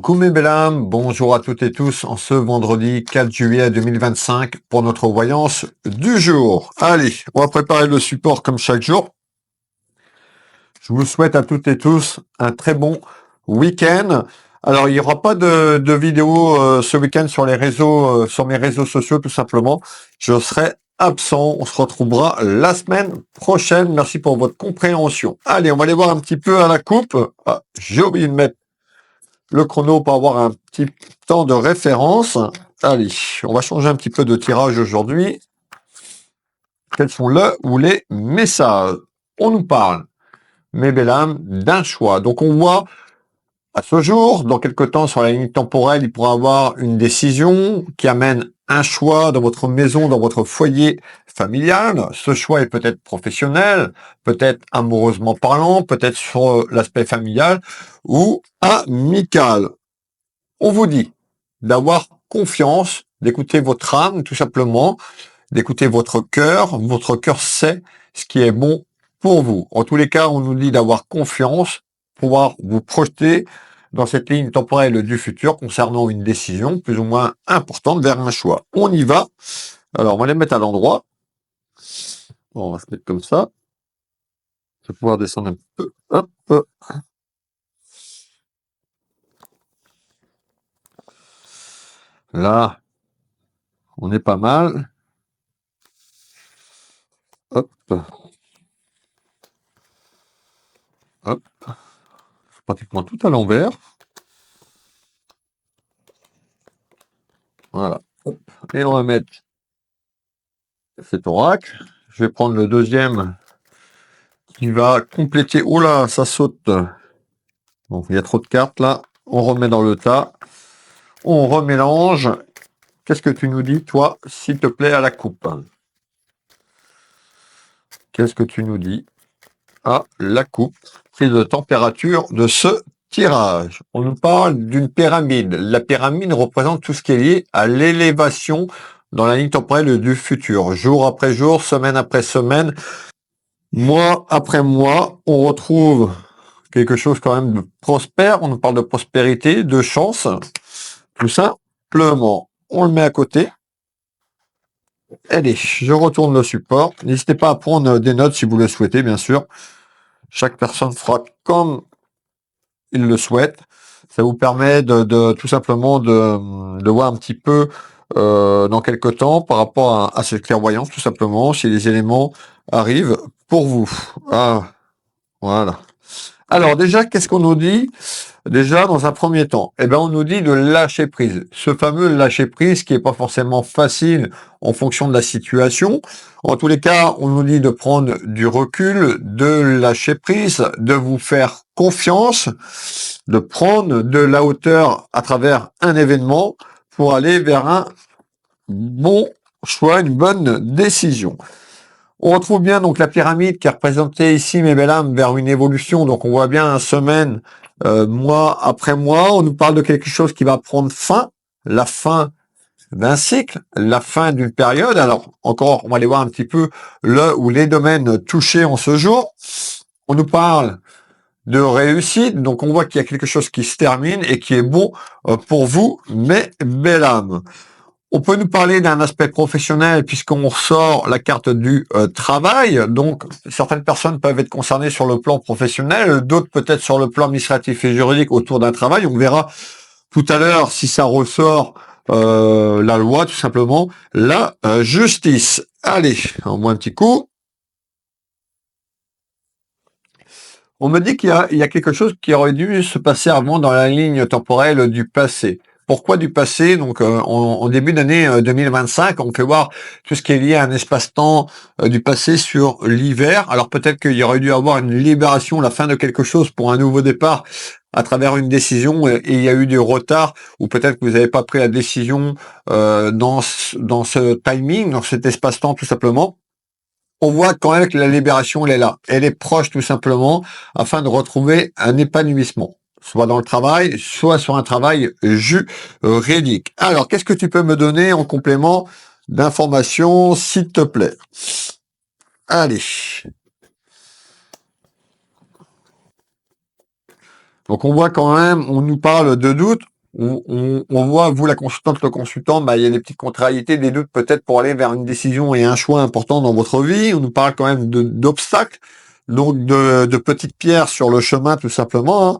Coucou mes belles âmes, bonjour à toutes et tous en ce vendredi 4 juillet 2025 pour notre voyance du jour. Allez, on va préparer le support comme chaque jour. Je vous souhaite à toutes et tous un très bon week-end. Alors, il n'y aura pas de vidéo ce week-end sur les réseaux, sur mes réseaux sociaux tout simplement. Je serai absent. On se retrouvera la semaine prochaine. Merci pour votre compréhension. Allez, on va aller voir un petit peu à la coupe. Ah, j'ai oublié de mettre le chrono pour avoir un petit temps de référence. Allez, on va changer un petit peu de tirage aujourd'hui. Quels sont le ou les messages? On nous parle, mes belles âmes, d'un choix. Donc on voit à ce jour, dans quelque temps sur la ligne temporelle, il pourra avoir une décision qui amène un choix dans votre maison, dans votre foyer familial. Ce choix est peut-être professionnel, peut-être amoureusement parlant, peut-être sur l'aspect familial ou amical. On vous dit d'avoir confiance, d'écouter votre âme tout simplement, d'écouter votre cœur. Votre cœur sait ce qui est bon pour vous. En tous les cas, on nous dit d'avoir confiance, pouvoir vous projeter dans cette ligne temporelle du futur concernant une décision plus ou moins importante vers un choix. On y va. Alors, on va les mettre à l'endroit. Bon, on va se mettre comme ça. Je vais pouvoir descendre un peu. Hop. Là, on est pas mal. Hop. Hop. Pratiquement tout à l'envers. Voilà. Hop. Et on va mettre cet oracle. Je vais prendre le deuxième qui va compléter. Oh là, ça saute. Bon, il y a trop de cartes là. On remet dans le tas. On remélange. Qu'est-ce que tu nous dis, toi, s'il te plaît, à la coupe? Qu'est-ce que tu nous dis à la coupe? Prise de température de ce tirage. On nous parle d'une pyramide. La pyramide représente tout ce qui est lié à l'élévation dans la ligne temporelle du futur. Jour après jour, semaine après semaine, mois après mois, on retrouve quelque chose quand même de prospère. On nous parle de prospérité, de chance, tout simplement. On le met à côté. Allez, je retourne le support. N'hésitez pas à prendre des notes si vous le souhaitez, bien sûr. Chaque personne fera comme il le souhaite. Ça vous permet de tout simplement de voir un petit peu dans quelques temps par rapport à cette clairvoyance, tout simplement, si les éléments arrivent pour vous. Ah, voilà. Alors déjà, qu'est-ce qu'on nous dit? Déjà, dans un premier temps, eh ben, on nous dit de lâcher prise. Ce fameux lâcher prise qui est pas forcément facile en fonction de la situation. En tous les cas, on nous dit de prendre du recul, de lâcher prise, de vous faire confiance, de prendre de la hauteur à travers un événement pour aller vers un bon choix, une bonne décision. On retrouve bien donc la pyramide qui est représentée ici, mes belles âmes, vers une évolution. Donc on voit bien semaine, mois après mois. On nous parle de quelque chose qui va prendre fin, la fin d'un cycle, la fin d'une période. Alors encore, on va aller voir un petit peu le ou les domaines touchés en ce jour. On nous parle de réussite. Donc on voit qu'il y a quelque chose qui se termine et qui est bon pour vous, mes belles âmes. On peut nous parler d'un aspect professionnel puisqu'on ressort la carte du travail. Donc, certaines personnes peuvent être concernées sur le plan professionnel, d'autres peut-être sur le plan administratif et juridique autour d'un travail. On verra tout à l'heure si ça ressort la loi, tout simplement, la justice. Allez, on voit un petit coup. On me dit qu'il y a quelque chose qui aurait dû se passer avant dans la ligne temporelle du passé. Pourquoi du passé? Donc en début d'année 2025, on fait voir tout ce qui est lié à un espace-temps du passé sur l'hiver. Alors peut-être qu'il y aurait dû avoir une libération, la fin de quelque chose pour un nouveau départ à travers une décision et il y a eu du retard ou peut-être que vous n'avez pas pris la décision dans ce timing, dans cet espace-temps tout simplement. On voit quand même que la libération, elle est là. Elle est proche tout simplement afin de retrouver un épanouissement, soit dans le travail, soit sur un travail juridique. Alors, qu'est-ce que tu peux me donner en complément d'informations, s'il te plaît? Allez. Donc, on voit quand même, on nous parle de doute. On voit, vous, la consultante, le consultant, bah, il y a des petites contrariétés, des doutes peut-être pour aller vers une décision et un choix important dans votre vie. On nous parle quand même d'obstacles, donc de petites pierres sur le chemin, tout simplement, hein.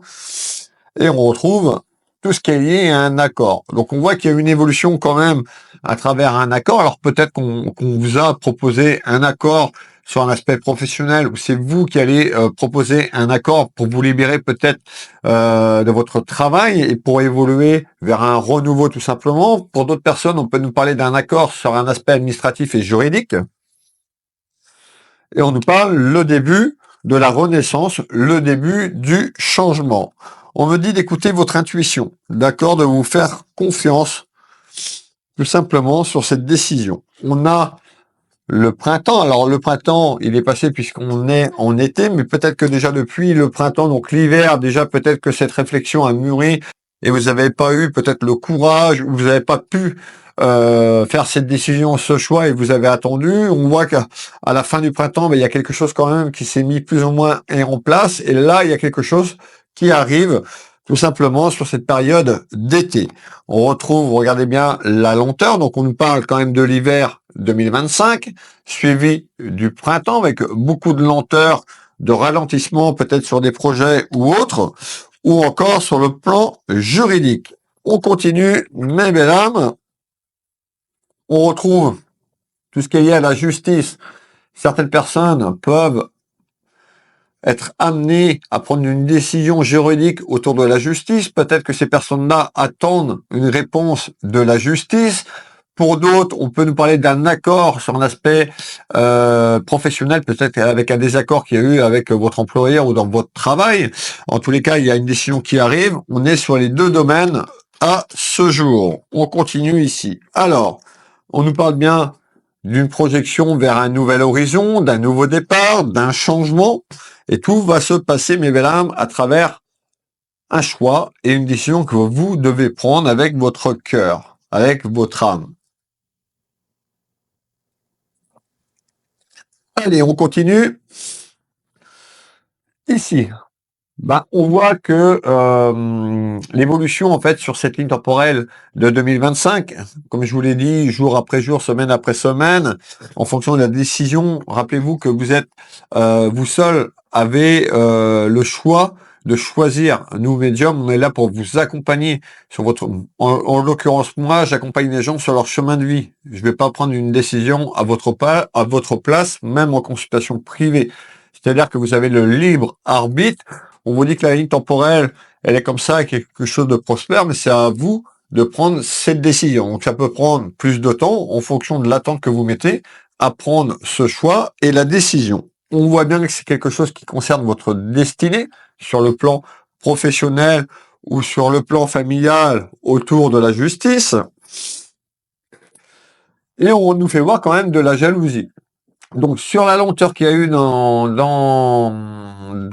Et on retrouve tout ce qui est lié à un accord. Donc on voit qu'il y a une évolution quand même à travers un accord. Alors peut-être qu'on vous a proposé un accord sur un aspect professionnel, ou c'est vous qui allez proposer un accord pour vous libérer peut-être de votre travail et pour évoluer vers un renouveau tout simplement. Pour d'autres personnes, on peut nous parler d'un accord sur un aspect administratif et juridique. Et on nous parle le début de la renaissance, le début du changement. On me dit d'écouter votre intuition, d'accord, de vous faire confiance tout simplement sur cette décision. On a le printemps. Alors le printemps, il est passé puisqu'on est en été, mais peut-être que déjà depuis le printemps, donc l'hiver, déjà peut-être que cette réflexion a mûri et vous n'avez pas eu peut-être le courage, ou vous n'avez pas pu faire cette décision, ce choix, et vous avez attendu. On voit qu'à la fin du printemps, il y a quelque chose quand même qui s'est mis plus ou moins en place, et là, il y a quelque chose qui arrive tout simplement sur cette période d'été. On retrouve, regardez bien, la lenteur. Donc, on nous parle quand même de l'hiver 2025, suivi du printemps avec beaucoup de lenteur, de ralentissement peut-être sur des projets ou autres, ou encore sur le plan juridique. On continue, mes belles âmes. On retrouve tout ce qui est lié à la justice. Certaines personnes peuvent être amenées à prendre une décision juridique autour de la justice. Peut-être que ces personnes-là attendent une réponse de la justice. Pour d'autres, on peut nous parler d'un accord sur un aspect professionnel, peut-être avec un désaccord qu'il y a eu avec votre employeur ou dans votre travail. En tous les cas, il y a une décision qui arrive. On est sur les deux domaines à ce jour. On continue ici. Alors, on nous parle bien d'une projection vers un nouvel horizon, d'un nouveau départ, d'un changement. Et tout va se passer, mes belles âmes, à travers un choix et une décision que vous devez prendre avec votre cœur, avec votre âme. Allez, on continue. Ici, on voit que l'évolution en fait sur cette ligne temporelle de 2025, comme je vous l'ai dit, jour après jour, semaine après semaine, en fonction de la décision, rappelez-vous que vous êtes vous seul avez le choix de choisir. Nous, médiums, on est là pour vous accompagner sur votre... En l'occurrence, moi, j'accompagne les gens sur leur chemin de vie. Je ne vais pas prendre une décision à votre place, même en consultation privée. C'est-à-dire que vous avez le libre arbitre. On vous dit que la ligne temporelle, elle est comme ça, quelque chose de prospère, mais c'est à vous de prendre cette décision. Donc, ça peut prendre plus de temps en fonction de l'attente que vous mettez à prendre ce choix et la décision. On voit bien que c'est quelque chose qui concerne votre destinée sur le plan professionnel ou sur le plan familial autour de la justice. Et on nous fait voir quand même de la jalousie. Donc sur la lenteur qu'il y a eu dans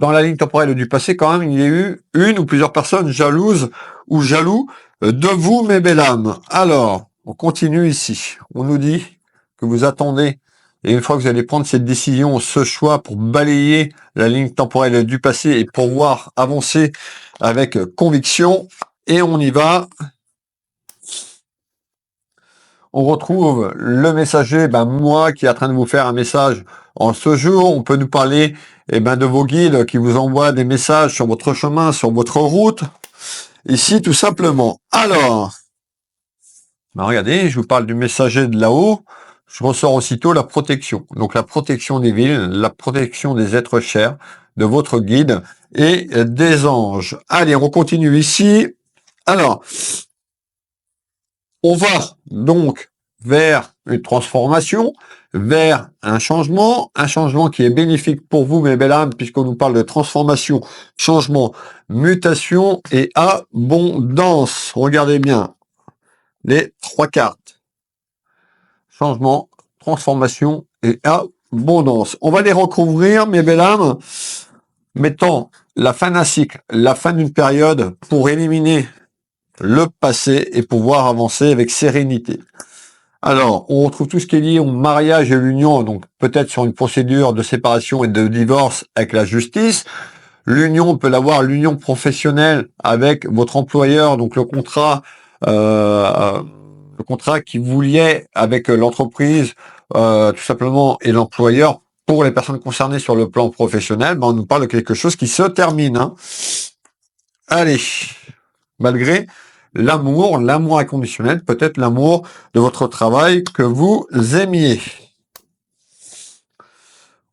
la ligne temporelle du passé, quand même, il y a eu une ou plusieurs personnes jalouses ou jaloux de vous, mes belles âmes. Alors, on continue ici. On nous dit que vous attendez, et une fois que vous allez prendre cette décision, ce choix pour balayer la ligne temporelle du passé et pouvoir avancer avec conviction, et on y va. On retrouve le messager, moi qui est en train de vous faire un message en ce jour. On peut nous parler de vos guides qui vous envoient des messages sur votre chemin, sur votre route. Ici, tout simplement. Alors, regardez, je vous parle du messager de là-haut. Je ressors aussitôt la protection. Donc la protection des villes, la protection des êtres chers, de votre guide et des anges. Allez, on continue ici. Alors, on va donc vers une transformation, vers un changement qui est bénéfique pour vous, mes belles âmes, puisqu'on nous parle de transformation, changement, mutation et abondance. Regardez bien les trois cartes. Changement, transformation et abondance. On va les recouvrir, mes belles âmes, mettant la fin d'un cycle, la fin d'une période pour éliminer le passé et pouvoir avancer avec sérénité. Alors, on retrouve tout ce qui est lié au mariage et l'union, donc peut-être sur une procédure de séparation et de divorce avec la justice, L'union, on peut l'avoir, l'union professionnelle avec votre employeur, donc le contrat qui vous liait avec l'entreprise, tout simplement, et l'employeur. Pour les personnes concernées sur le plan professionnel, on nous parle de quelque chose qui se termine. Hein. Allez, malgré l'amour inconditionnel, peut-être l'amour de votre travail que vous aimiez.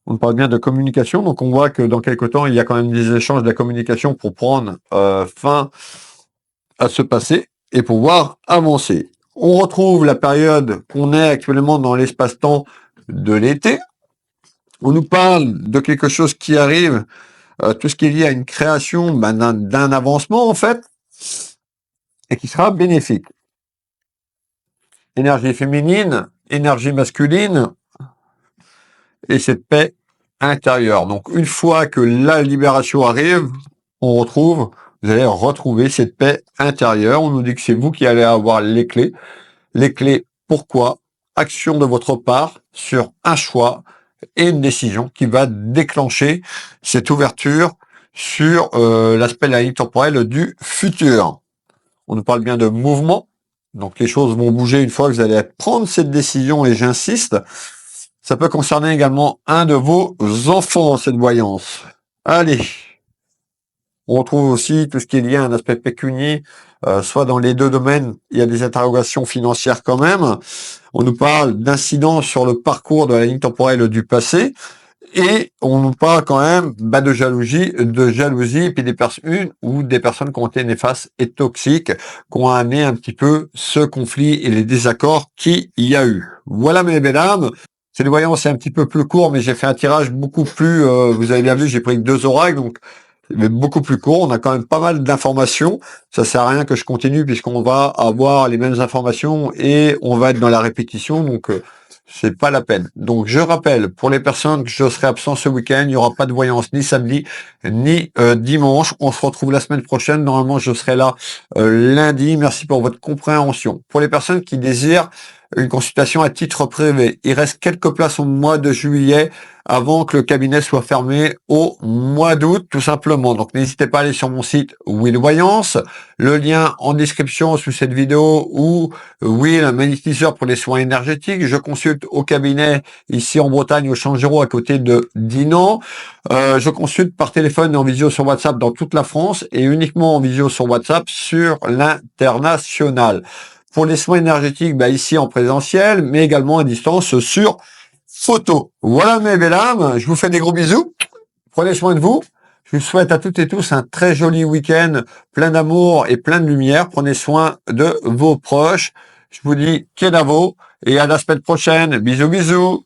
On parle bien de communication, donc on voit que dans quelques temps, il y a quand même des échanges de la communication pour prendre fin à se passer et pouvoir avancer. On retrouve la période qu'on est actuellement dans l'espace-temps de l'été. On nous parle de quelque chose qui arrive, tout ce qui est lié à une création d'un avancement en fait, et qui sera bénéfique. Énergie féminine, énergie masculine, et cette paix intérieure. Donc une fois que la libération arrive, vous allez retrouver cette paix intérieure. On nous dit que c'est vous qui allez avoir les clés. Les clés, pourquoi? Action de votre part sur un choix et une décision qui va déclencher cette ouverture sur l'aspect de la ligne temporelle du futur. On nous parle bien de mouvement. Donc les choses vont bouger une fois que vous allez prendre cette décision, et j'insiste. Ça peut concerner également un de vos enfants, cette voyance. Allez. On retrouve aussi tout ce qui est lié à un aspect pécunier, soit dans les deux domaines, il y a des interrogations financières quand même. On nous parle d'incidents sur le parcours de la ligne temporelle du passé, et on nous parle quand même de jalousie, et puis une ou des personnes qui ont été néfastes et toxiques, qui ont amené un petit peu ce conflit et les désaccords qu'il y a eu. Voilà mes belles dames. Cette voyance est un petit peu plus court, mais j'ai fait un tirage beaucoup plus, vous avez bien vu, j'ai pris que 2 oracles, donc mais beaucoup plus court. On a quand même pas mal d'informations. Ça sert à rien que je continue puisqu'on va avoir les mêmes informations et on va être dans la répétition. Donc, c'est pas la peine. Donc, je rappelle, pour les personnes que je serai absent ce week-end, il n'y aura pas de voyance ni samedi, ni dimanche. On se retrouve la semaine prochaine. Normalement, je serai là lundi. Merci pour votre compréhension. Pour les personnes qui désirent une consultation à titre privé, il reste quelques places au mois de juillet avant que le cabinet soit fermé au mois d'août, tout simplement. Donc, n'hésitez pas à aller sur mon site Will Voyance, le lien en description sous cette vidéo, ou Will, un magnétiseur pour les soins énergétiques. Je consulte au cabinet ici en Bretagne, au Changero, à côté de Dinan. Je consulte par téléphone et en visio sur WhatsApp dans toute la France, et uniquement en visio sur WhatsApp sur l'international. Pour les soins énergétiques, ici en présentiel, mais également à distance sur photo. Voilà mes belles âmes, je vous fais des gros bisous, prenez soin de vous, je vous souhaite à toutes et tous un très joli week-end, plein d'amour et plein de lumière, prenez soin de vos proches, je vous dis Kenavo, et à la semaine prochaine, bisous bisous.